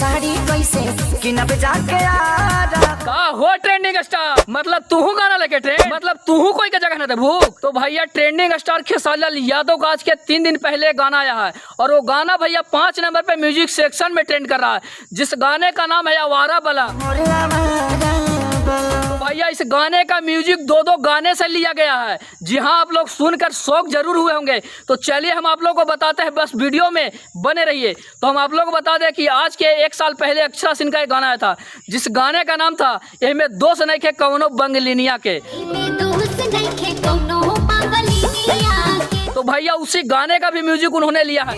साड़ी कैसे कि न बजा के का हो ट्रेंडिंग स्टार, मतलब तू गाना लेके ट्रेंड, मतलब तू कोई का जगह न दे भूख। तो भैया ट्रेंडिंग स्टार खेसारी लाल यादव का आज के 3 दिन पहले गाना आया है और वो गाना भैया 5 नंबर पे म्यूजिक सेक्शन में ट्रेंड कर रहा है, जिस गाने का नाम है आवारा बला। भैया इस गाने का म्यूजिक 2 गाने से लिया गया है। जी हाँ, आप लोग सुनकर शौक जरूर हुए होंगे। तो चलिए हम आप लोगों को बताते हैं, बस वीडियो में बने रहिए। तो हम आप लोगों को बता दें कि आज के 1 साल पहले अक्षरा सिंह का एक गाना आया था, जिस गाने का नाम था एमे दोस्त नहीं खे कौनो बंगलिनिया के। तो भैया उसी गाने का भी म्यूजिक उन्होंने लिया है।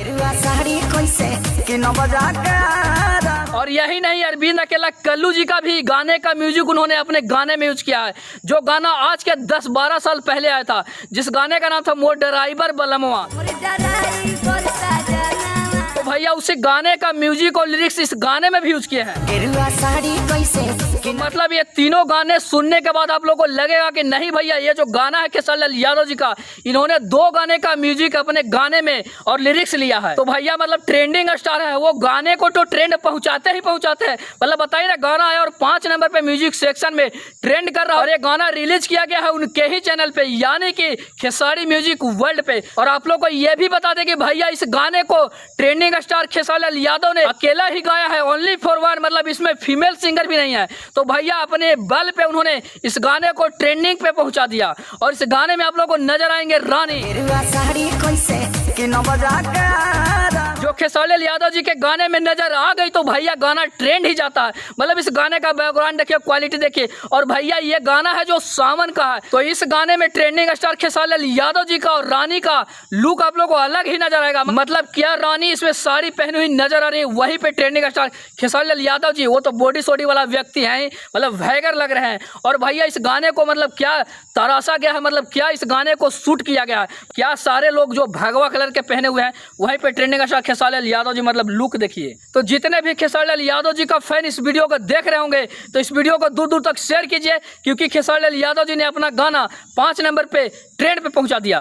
और यही नहीं, अरविंद अकेला कल्लू जी का भी गाने का म्यूजिक उन्होंने अपने गाने में यूज किया है, जो गाना आज के 10-12 साल पहले आया था, जिस गाने का नाम था मोर ड्राइवर बलमवा। तो भैया उसी गाने का म्यूजिक और लिरिक्स इस गाने में भी यूज किए हैं। तो मतलब ये तीनों गाने सुनने के बाद आप लोगों को लगेगा कि नहीं भैया, ये जो गाना है खेसारी लाल यादव जी का, इन्होंने 2 गाने का म्यूजिक अपने गाने में और लिरिक्स लिया है। तो भैया मतलब ट्रेंडिंग स्टार है, वो गाने को तो ट्रेंड पहुंचाते ही पहुंचाते हैं। मतलब बताइए ना, गाना है और 5 नंबर पे म्यूजिक सेक्शन में ट्रेंड कर रहा है, और ये गाना रिलीज किया गया है उनके ही चैनल पे, यानी कि खेसारी म्यूजिक वर्ल्ड पे। और आप लोग को ये भी बता दें कि भैया इस गाने को ट्रेंडिंग स्टार खेसारी लाल यादव ने अकेला ही गाया है, ओनली फॉर वन, मतलब इसमें फीमेल सिंगर भी नहीं है। तो भैया अपने बल पे उन्होंने इस गाने को ट्रेंडिंग पे पहुंचा दिया। और इस गाने में आप लोगों को नजर आएंगे रानी, जो खेसारी लाल यादव जी के गाने में नजर आ गई तो भैया गाना ट्रेंड ही जाता है। मतलब इस गाने का बैकग्राउंड देखिए, क्वालिटी देखिए। और भैया ये गाना है जो सावन का है, तो इस गाने में ट्रेंडिंग स्टार खेसारी लाल यादव जी का और रानी का लुक आप लोगों को अलग ही नजर आएगा। मतलब क्या रानी इसमें साड़ी पहनी हुई नजर आ रही है, वहीं पे ट्रेंडिंग स्टार खेसारी लाल यादव जी, वो तो बॉडी सोडी वाला व्यक्ति है, मतलब वैगर लग रहे हैं। और भैया इस गाने को मतलब क्या तराशा गया है, मतलब क्या इस गाने को शूट किया गया है, क्या सारे लोग जो भगवा कलर के पहने हुए हैं, वहीं पे ट्रेंडिंग स्टार खेसारी लाल यादव जी, मतलब लुक देखिए। तो जितने भी खेसारी लाल यादव जी का फैन इस वीडियो को देख रहे होंगे, तो इस वीडियो को दूर दूर तक शेयर कीजिए, क्योंकि खेसारी लाल यादव जी ने अपना गाना 5 नंबर पे ट्रेंड पे पहुंचा दिया।